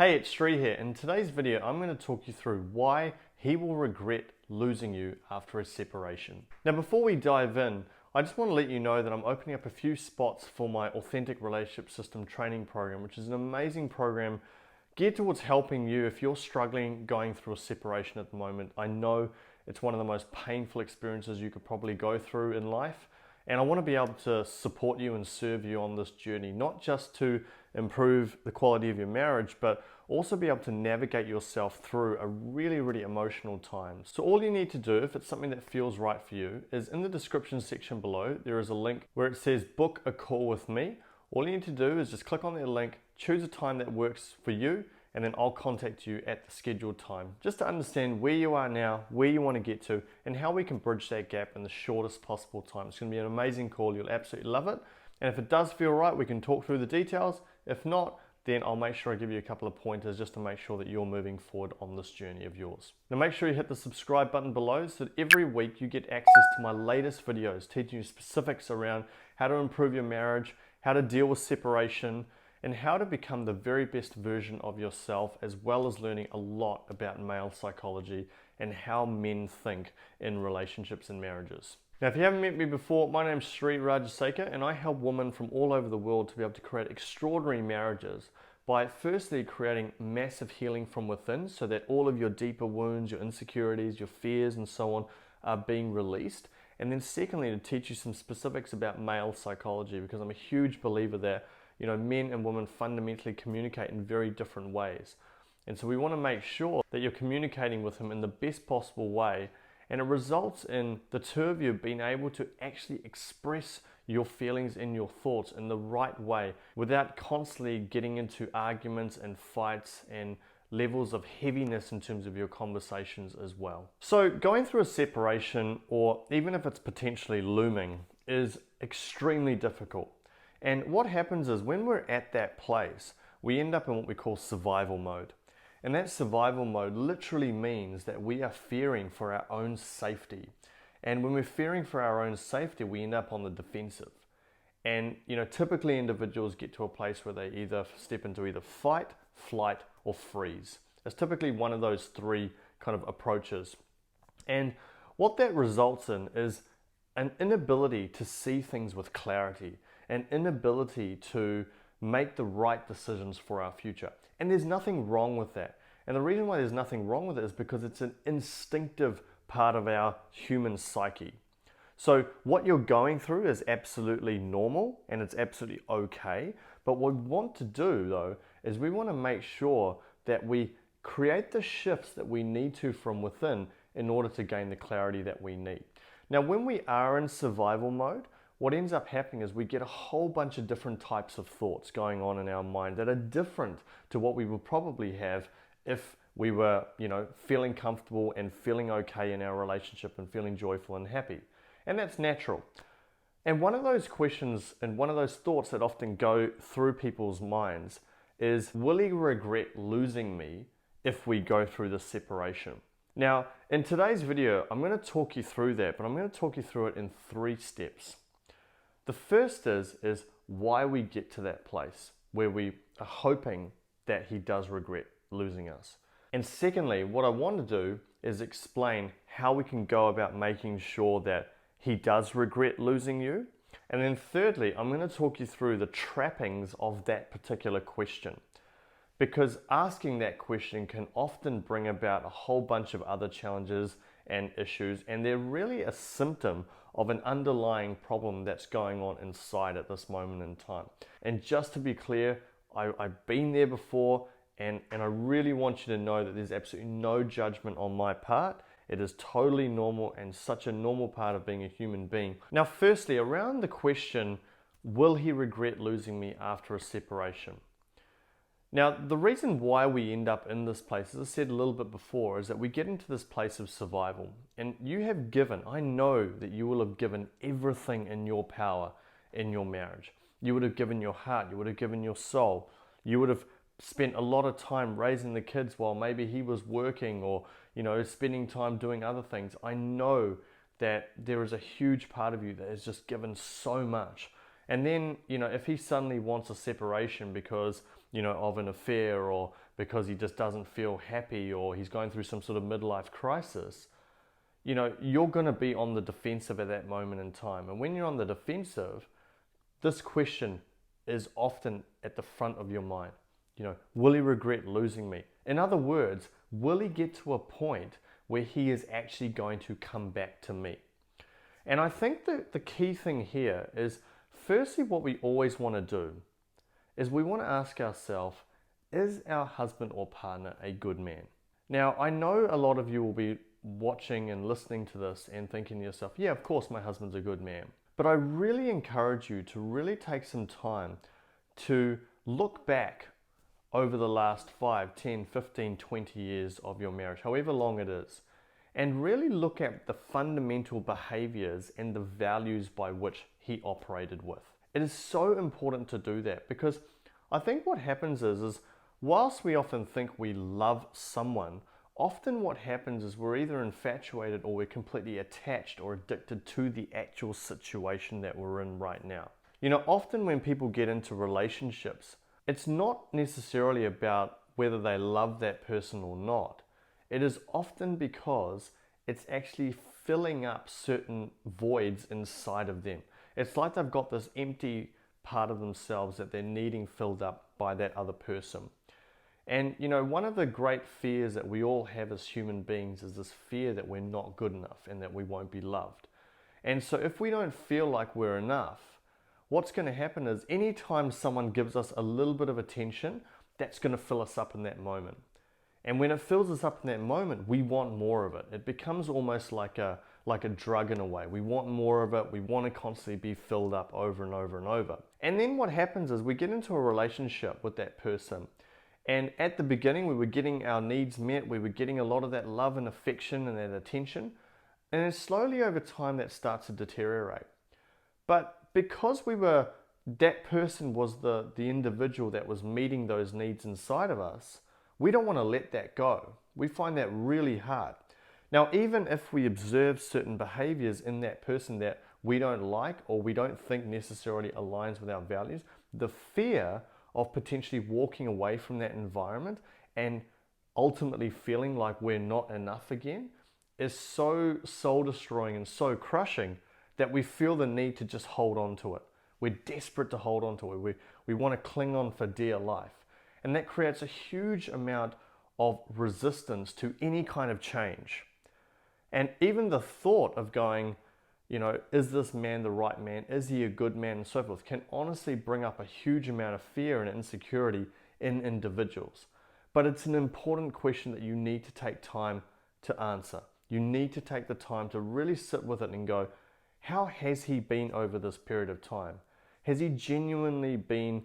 Hey, it's Sri here. In today's video, I'm going to talk you through why he will regret losing you after a separation. Now, before we dive in, I just want to let you know that I'm opening up a few spots for my Authentic Relationship System training program, which is an amazing program geared towards helping you if you're struggling going through a separation at the moment. I know it's one of the most painful experiences you could probably go through in life. And I want to be able to support you and serve you on this journey, not just to improve the quality of your marriage, but also be able to navigate yourself through a really emotional time. So all you need to do, if it's something that feels right for you, is in the description section below, there is a link where it says book a call with me. All you need to do is just click on that link, choose a time that works for you, and then I'll contact you at the scheduled time, just to understand where you are now, where you want to get to, and how we can bridge that gap in the shortest possible time. It's going to be an amazing call. You'll absolutely love it. And if it does feel right, we can talk through the details. If not, then I'll make sure I give you a couple of pointers just to make sure that you're moving forward on this journey of yours. Now make sure you hit the subscribe button below so that every week you get access to my latest videos teaching you specifics around how to improve your marriage, how to deal with separation, and how to become the very best version of yourself, as well as learning a lot about male psychology and how men think in relationships and marriages. Now, if you haven't met me before, my name's Sri Rajasekar, and I help women from all over the world to be able to create extraordinary marriages by firstly creating massive healing from within so that all of your deeper wounds, your insecurities, your fears and so on are being released. And then secondly, to teach you some specifics about male psychology, because I'm a huge believer that men and women fundamentally communicate in very different ways. And so we want to make sure that you're communicating with him in the best possible way, and it results in the two of you being able to actually express your feelings and your thoughts in the right way without constantly getting into arguments and fights and levels of heaviness in terms of your conversations as well. So going through a separation, or even if it's potentially looming, is extremely difficult. And what happens is when we're at that place, we end up in what we call survival mode. And that survival mode literally means that we are fearing for our own safety. And when we're fearing for our own safety, we end up on the defensive. And typically individuals get to a place where they either step into either fight, flight, or freeze. It's typically one of those three kind of approaches. And what that results in is an inability to see things with clarity, an inability to make the right decisions for our future. And there's nothing wrong with that. And the reason why there's nothing wrong with it is because it's an instinctive part of our human psyche. So what you're going through is absolutely normal and it's absolutely okay. But what we want to do though, is we want to make sure that we create the shifts that we need to from within in order to gain the clarity that we need. Now, when we are in survival mode, what ends up happening is we get a whole bunch of different types of thoughts going on in our mind that are different to what we would probably have if we were, feeling comfortable and feeling okay in our relationship and feeling joyful and happy. And that's natural. And one of those questions and one of those thoughts that often go through people's minds is, will he regret losing me if we go through this separation? Now, in today's video, I'm going to talk you through that, but I'm going to talk you through it in 3 steps. The first is why we get to that place where we are hoping that he does regret losing us. And secondly, what I want to do is explain how we can go about making sure that he does regret losing you. And then thirdly, I'm going to talk you through the trappings of that particular question. Because asking that question can often bring about a whole bunch of other challenges and issues, and they're really a symptom of an underlying problem that's going on inside at this moment in time. And just to be clear, I've been there before, and I really want you to know that there's absolutely no judgment on my part. It is totally normal and such a normal part of being a human being. Now, firstly, around the question, will he regret losing me after a separation? Now, the reason why we end up in this place, as I said a little bit before, is that we get into this place of survival. And you have given, I know that you will have given everything in your power in your marriage. You would have given your heart, you would have given your soul. You would have spent a lot of time raising the kids while maybe he was working or, spending time doing other things. I know that there is a huge part of you that has just given so much. And then, if he suddenly wants a separation because, of an affair or because he just doesn't feel happy or he's going through some sort of midlife crisis, you're going to be on the defensive at that moment in time. And when you're on the defensive, this question is often at the front of your mind. Will he regret losing me? In other words, will he get to a point where he is actually going to come back to me? And I think that the key thing here is, firstly, what we always want to do is we want to ask ourselves, is our husband or partner a good man? Now, I know a lot of you will be watching and listening to this and thinking to yourself, yeah, of course my husband's a good man. But I really encourage you to really take some time to look back over the last 5, 10, 15, 20 years of your marriage, however long it is, and really look at the fundamental behaviors and the values by which he operated with. It is so important to do that, because I think what happens is whilst we often think we love someone, often what happens is we're either infatuated or we're completely attached or addicted to the actual situation that we're in right now. Often when people get into relationships, it's not necessarily about whether they love that person or not. It is often because it's actually filling up certain voids inside of them. It's like they've got this empty part of themselves that they're needing filled up by that other person. And one of the great fears that we all have as human beings is this fear that we're not good enough and that we won't be loved. And so if we don't feel like we're enough, what's going to happen is anytime someone gives us a little bit of attention, that's going to fill us up in that moment. And when it fills us up in that moment, we want more of it. It becomes almost like a drug in a way. We want more of it. We want to constantly be filled up over and over and over. And then what happens is we get into a relationship with that person. And at the beginning, we were getting our needs met. We were getting a lot of that love and affection and that attention. And then slowly over time, that starts to deteriorate. But because that person was the individual that was meeting those needs inside of us, we don't want to let that go. We find that really hard. Now, even if we observe certain behaviors in that person that we don't like or we don't think necessarily aligns with our values, the fear of potentially walking away from that environment and ultimately feeling like we're not enough again is so soul destroying and so crushing that we feel the need to just hold on to it. We're desperate to hold on to it. We want to cling on for dear life. And that creates a huge amount of resistance to any kind of change. And even the thought of going, is this man the right man? Is he a good man? And so forth can honestly bring up a huge amount of fear and insecurity in individuals. But it's an important question that you need to take time to answer. You need to take the time to really sit with it and go, how has he been over this period of time? Has he genuinely been,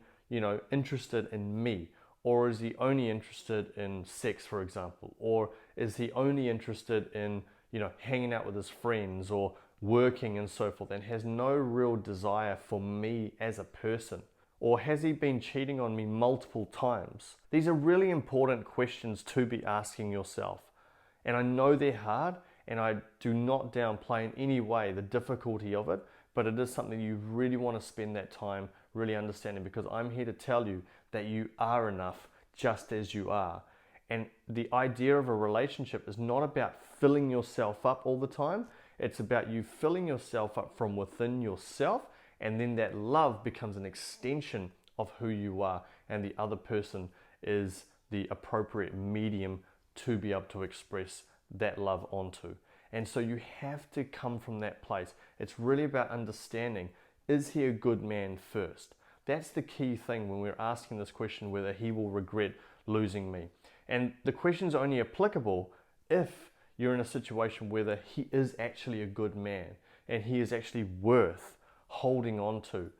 interested in me? Or is he only interested in sex, for example? Or is he only interested in, hanging out with his friends or working and so forth, and has no real desire for me as a person? Or has he been cheating on me multiple times? These are really important questions to be asking yourself. And I know they're hard, and I do not downplay in any way the difficulty of it, but it is something you really want to spend that time really understanding, because I'm here to tell you that you are enough just as you are. And the idea of a relationship is not about filling yourself up all the time. It's about you filling yourself up from within yourself, and then that love becomes an extension of who you are, and the other person is the appropriate medium to be able to express that love onto. And so you have to come from that place. It's really about understanding, is he a good man first? That's the key thing when we're asking this question, whether he will regret losing me. And the question's only applicable if you're in a situation whether he is actually a good man and he is actually worth holding on to,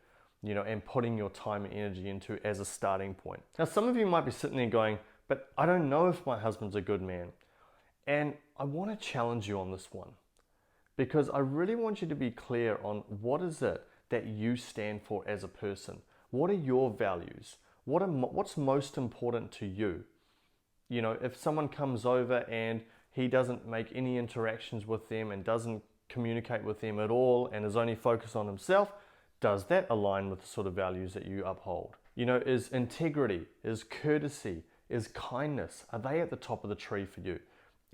and putting your time and energy into as a starting point. Now, some of you might be sitting there going, but I don't know if my husband's a good man. And I want to challenge you on this one, because I really want you to be clear on what is it that you stand for as a person. What are your values? What's most important to you? If someone comes over and he doesn't make any interactions with them and doesn't communicate with them at all and is only focused on himself, does that align with the sort of values that you uphold? Is integrity, is courtesy, Is kindness, are they at the top of the tree for you?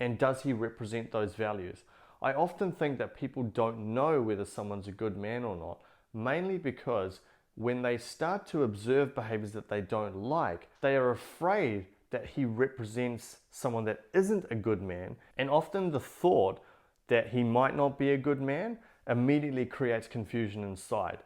And does he represent those values? I often think that people don't know whether someone's a good man or not, mainly because when they start to observe behaviors that they don't like, they are afraid that he represents someone that isn't a good man, and often the thought that he might not be a good man immediately creates confusion inside.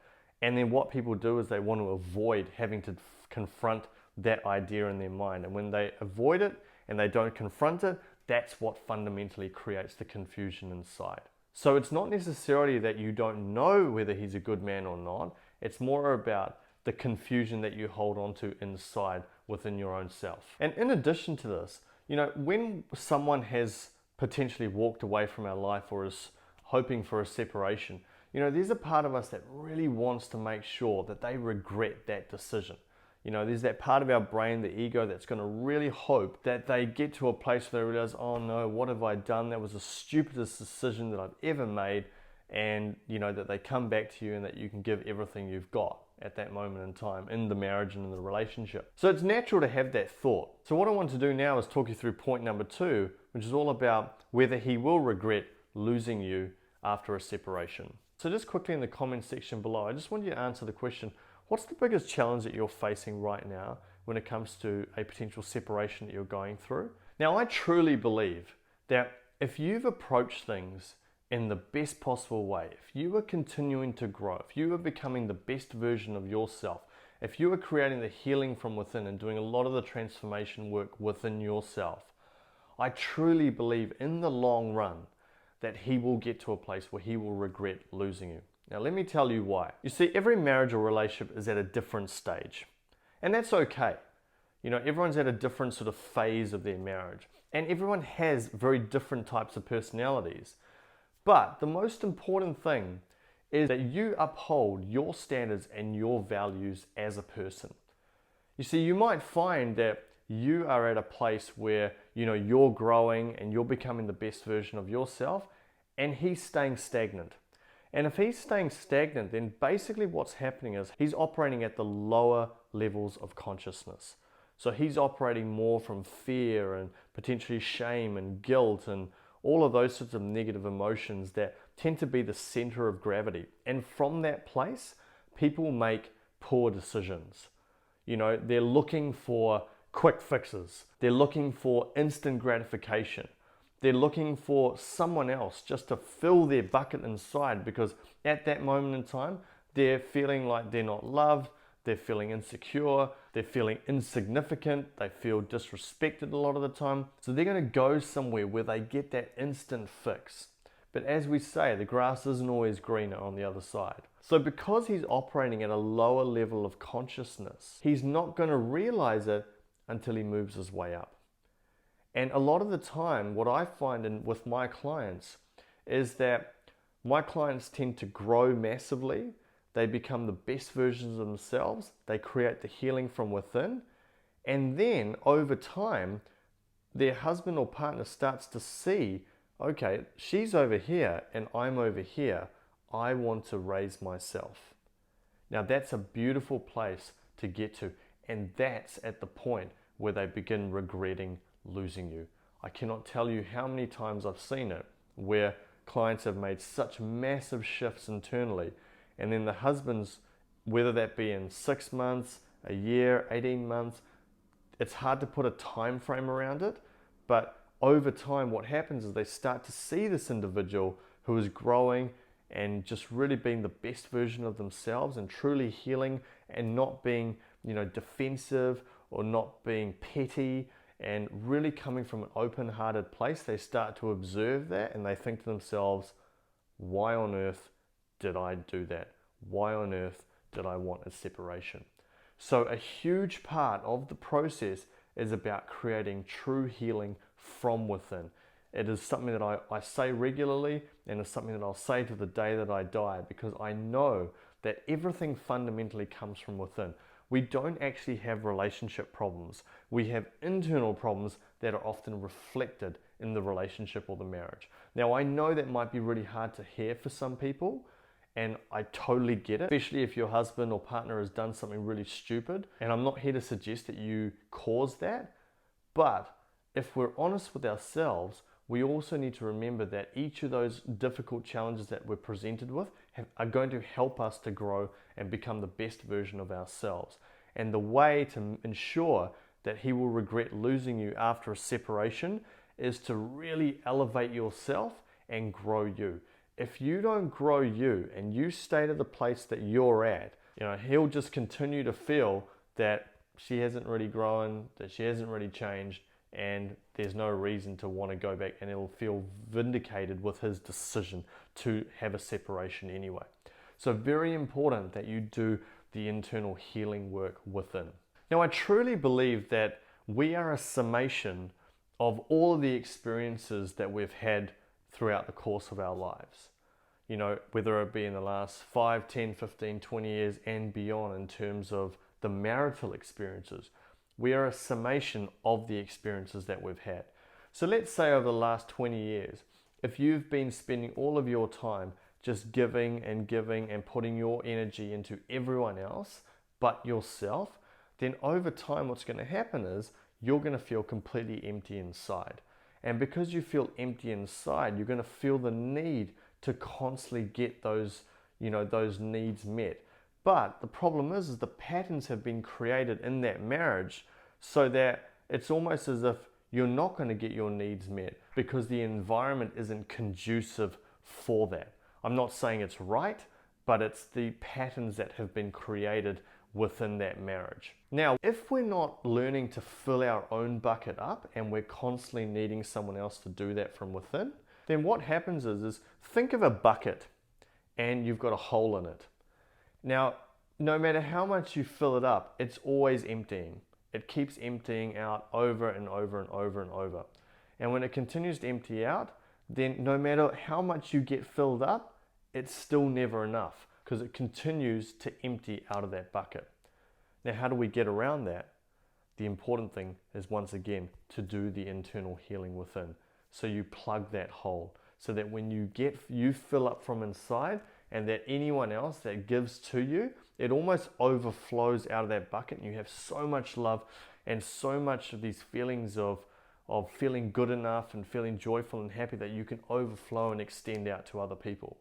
And then what people do is they want to avoid having to confront that idea in their mind. And when they avoid it and they don't confront it, that's what fundamentally creates the confusion inside. So it's not necessarily that you don't know whether he's a good man or not. It's more about the confusion that you hold on to inside within your own self. And in addition to this, when someone has potentially walked away from our life or is hoping for a separation, there's a part of us that really wants to make sure that they regret that decision. There's that part of our brain, the ego, that's going to really hope that they get to a place where they realize, oh no, what have I done? That was the stupidest decision that I've ever made. And, that they come back to you and that you can give everything you've got at that moment in time in the marriage and in the relationship. So it's natural to have that thought. So what I want to do now is talk you through point number 2, which is all about whether he will regret losing you after a separation. So just quickly in the comment section below, I just want you to answer the question, what's the biggest challenge that you're facing right now when it comes to a potential separation that you're going through? Now, I truly believe that if you've approached things in the best possible way, if you are continuing to grow, if you are becoming the best version of yourself, if you are creating the healing from within and doing a lot of the transformation work within yourself, I truly believe in the long run that he will get to a place where he will regret losing you. Now, let me tell you why. You see, every marriage or relationship is at a different stage, and that's okay. Everyone's at a different sort of phase of their marriage, and everyone has very different types of personalities. But the most important thing is that you uphold your standards and your values as a person. You see, you might find that you are at a place where, you're growing and you're becoming the best version of yourself, and he's staying stagnant. And if he's staying stagnant, then basically what's happening is he's operating at the lower levels of consciousness. So he's operating more from fear and potentially shame and guilt and all of those sorts of negative emotions that tend to be the center of gravity. And from that place, people make poor decisions. They're looking for quick fixes. They're looking for instant gratification. They're looking for someone else just to fill their bucket inside, because at that moment in time, they're feeling like they're not loved, they're feeling insecure, they're feeling insignificant, they feel disrespected a lot of the time. So they're going to go somewhere where they get that instant fix. But as we say, the grass isn't always greener on the other side. So because he's operating at a lower level of consciousness, he's not going to realize it until he moves his way up. And a lot of the time, what I find with my clients is that my clients tend to grow massively. They become the best versions of themselves. They create the healing from within. And then over time, their husband or partner starts to see, okay, she's over here and I'm over here. I want to raise myself. Now that's a beautiful place to get to. And that's at the point where they begin regretting losing you. I cannot tell you how many times I've seen it where clients have made such massive shifts internally, and then the husbands, whether that be in 6 months, a year, 18 months, it's hard to put a time frame around it, but over time what happens is they start to see this individual who is growing and just really being the best version of themselves and truly healing and not being, defensive or not being petty, and really coming from an open-hearted place. They start to observe that and they think to themselves, why on earth did I do that? Why on earth did I want a separation? So a huge part of the process is about creating true healing from within. It is something that I say regularly, and it's something that I'll say to the day that I die, because I know that everything fundamentally comes from within. We don't actually have relationship problems. We have internal problems that are often reflected in the relationship or the marriage. Now, I know that might be really hard to hear for some people, and I totally get it, especially if your husband or partner has done something really stupid. And I'm not here to suggest that you caused that, But if we're honest with ourselves, we also need to remember that each of those difficult challenges that we're presented with are going to help us to grow and become the best version of ourselves. And the way to ensure that he will regret losing you after a separation is to really elevate yourself and grow you. If you don't grow you and you stay to the place that you're at, he'll just continue to feel that she hasn't really grown, that she hasn't really changed, and there's no reason to want to go back, and he'll feel vindicated with his decision to have a separation anyway. So very important that you do the internal healing work within. Now, I truly believe that we are a summation of all of the experiences that we've had throughout the course of our lives. Whether it be in the last 5, 10, 15, 20 years and beyond in terms of the marital experiences. We are a summation of the experiences that we've had. So let's say over the last 20 years, if you've been spending all of your time just giving and putting your energy into everyone else but yourself, then over time what's going to happen is you're going to feel completely empty inside. And because you feel empty inside, you're going to feel the need to constantly get those needs met. But the problem is the patterns have been created in that marriage so that it's almost as if you're not going to get your needs met because the environment isn't conducive for that. I'm not saying it's right, but it's the patterns that have been created within that marriage. Now, if we're not learning to fill our own bucket up and we're constantly needing someone else to do that from within, then what happens is think of a bucket and you've got a hole in it. Now, no matter how much you fill it up, it's always emptying. It keeps emptying out over and over and over and over. And when it continues to empty out, then no matter how much you get filled up, it's still never enough because it continues to empty out of that bucket. Now, how do we get around that? The important thing is, once again, to do the internal healing within. So you plug that hole so that when you fill up from inside, and that anyone else that gives to you, it almost overflows out of that bucket, and you have so much love and so much of these feelings of feeling good enough and feeling joyful and happy that you can overflow and extend out to other people.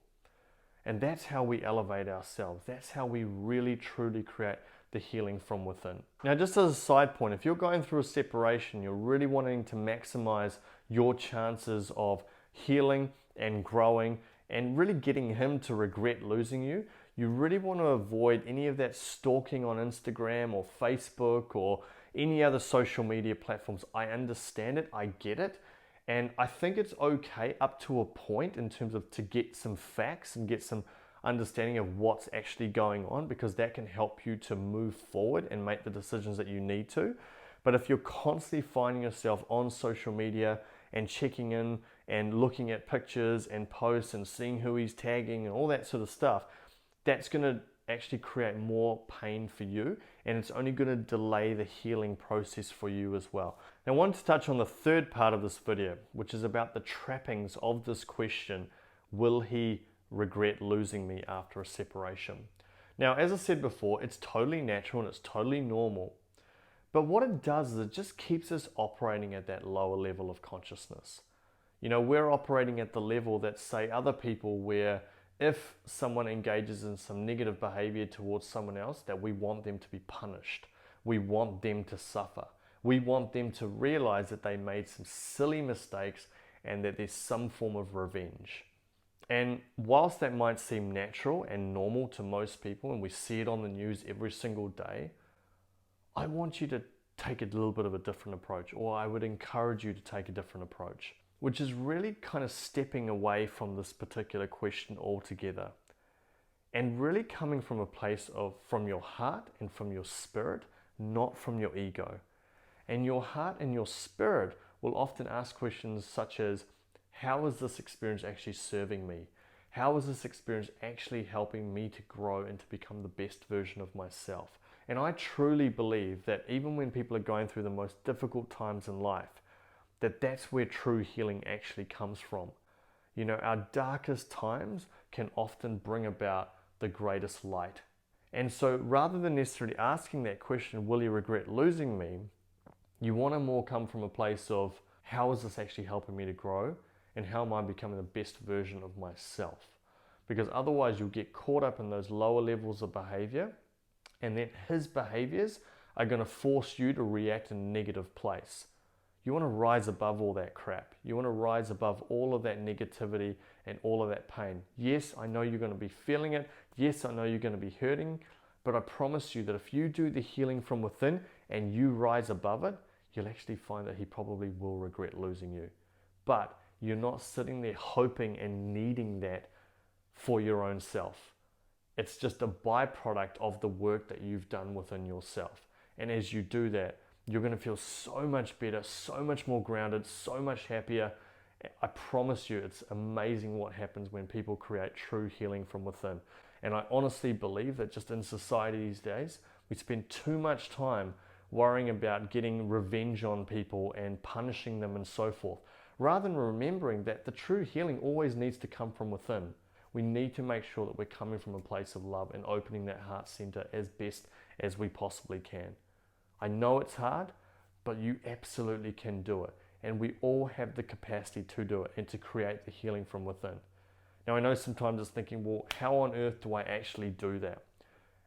And that's how we elevate ourselves. That's how we really truly create the healing from within. Now, just as a side point, if you're going through a separation, you're really wanting to maximize your chances of healing and growing and really getting him to regret losing you, you really want to avoid any of that stalking on Instagram or Facebook or any other social media platforms. I understand it, I get it, and I think it's okay up to a point in terms of to get some facts and get some understanding of what's actually going on, because that can help you to move forward and make the decisions that you need to. But if you're constantly finding yourself on social media and checking in and looking at pictures and posts and seeing who he's tagging and all that sort of stuff, that's going to actually create more pain for you, and it's only going to delay the healing process for you as well. Now, I wanted to touch on the third part of this video, which is about the trappings of this question: will he regret losing me after a separation? Now, as I said before, it's totally natural and it's totally normal. But what it does is it just keeps us operating at that lower level of consciousness. We're operating at the level that, say, other people, where if someone engages in some negative behavior towards someone else, that we want them to be punished. We want them to suffer. We want them to realize that they made some silly mistakes and that there's some form of revenge. And whilst that might seem natural and normal to most people, and we see it on the news every single day, I want you to take a little bit of a different approach, or I would encourage you to take a different approach, which is really kind of stepping away from this particular question altogether and really coming from a place from your heart and from your spirit, not from your ego. And your heart and your spirit will often ask questions such as, how is this experience actually serving me? How is this experience actually helping me to grow and to become the best version of myself? And I truly believe that even when people are going through the most difficult times in life, that's where true healing actually comes from. Our darkest times can often bring about the greatest light. And so rather than necessarily asking that question, will you regret losing me? You want to more come from a place of, how is this actually helping me to grow, and how am I becoming the best version of myself? Because otherwise you'll get caught up in those lower levels of behavior, and then his behaviors are going to force you to react in a negative place. You want to rise above all that crap. You want to rise above all of that negativity and all of that pain. Yes, I know you're going to be feeling it. Yes, I know you're going to be hurting. But I promise you that if you do the healing from within and you rise above it, you'll actually find that he probably will regret losing you. But you're not sitting there hoping and needing that for your own self. It's just a byproduct of the work that you've done within yourself. And as you do that, you're going to feel so much better, so much more grounded, so much happier. I promise you, it's amazing what happens when people create true healing from within. And I honestly believe that just in society these days, we spend too much time worrying about getting revenge on people and punishing them and so forth, rather than remembering that the true healing always needs to come from within. We need to make sure that we're coming from a place of love and opening that heart center as best as we possibly can. I know it's hard, but you absolutely can do it. And we all have the capacity to do it and to create the healing from within. Now, I know sometimes it's thinking, well, how on earth do I actually do that?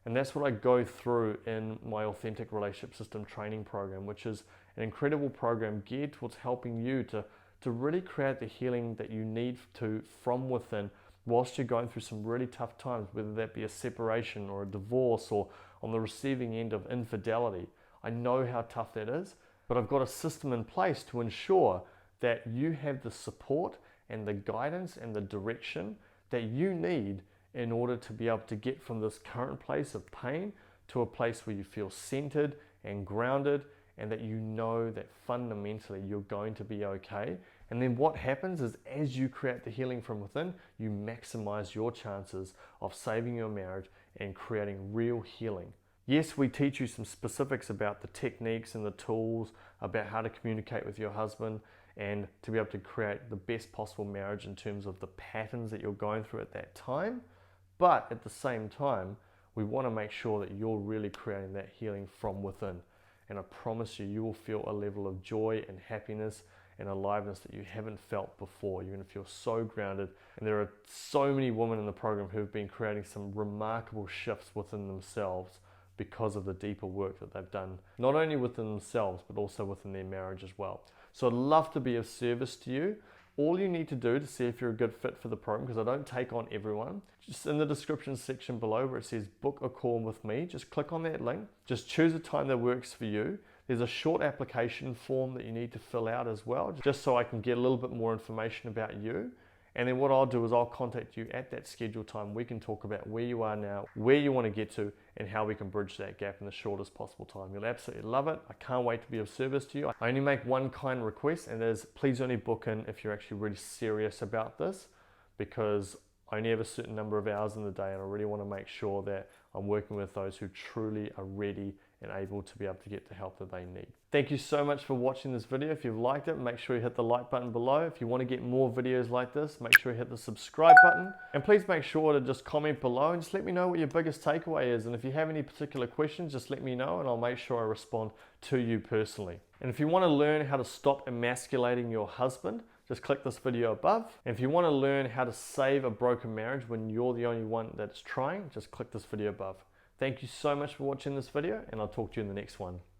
And that's what I go through in my Authentic Relationship System training program, which is an incredible program geared towards helping you to really create the healing that you need to from within whilst you're going through some really tough times, whether that be a separation or a divorce or on the receiving end of infidelity. I know how tough that is, but I've got a system in place to ensure that you have the support and the guidance and the direction that you need in order to be able to get from this current place of pain to a place where you feel centered and grounded, and that you know that fundamentally you're going to be okay. And then what happens is, as you create the healing from within, you maximize your chances of saving your marriage and creating real healing. Yes, we teach you some specifics about the techniques and the tools, about how to communicate with your husband and to be able to create the best possible marriage in terms of the patterns that you're going through at that time. But at the same time, we want to make sure that you're really creating that healing from within. And I promise you, you will feel a level of joy and happiness and aliveness that you haven't felt before. You're going to feel so grounded. And there are so many women in the program who have been creating some remarkable shifts within themselves because of the deeper work that they've done, not only within themselves, but also within their marriage as well. So I'd love to be of service to you. All you need to do to see if you're a good fit for the program, because I don't take on everyone, just in the description section below where it says book a call with me, just click on that link, just choose a time that works for you. There's a short application form that you need to fill out as well, just so I can get a little bit more information about you. And then what I'll do is I'll contact you at that scheduled time. We can talk about where you are now, where you want to get to, and how we can bridge that gap in the shortest possible time. You'll absolutely love it. I can't wait to be of service to you. I only make one kind request, and that is please only book in if you're actually really serious about this, because I only have a certain number of hours in the day, and I really want to make sure that I'm working with those who truly are ready and able to be able to get the help that they need. Thank you so much for watching this video. If you've liked it, make sure you hit the like button below. If you want to get more videos like this, make sure you hit the subscribe button. And please make sure to just comment below and just let me know what your biggest takeaway is. And if you have any particular questions, just let me know and I'll make sure I respond to you personally. And if you want to learn how to stop emasculating your husband, just click this video above. And if you want to learn how to save a broken marriage when you're the only one that's trying, just click this video above. Thank you so much for watching this video, and I'll talk to you in the next one.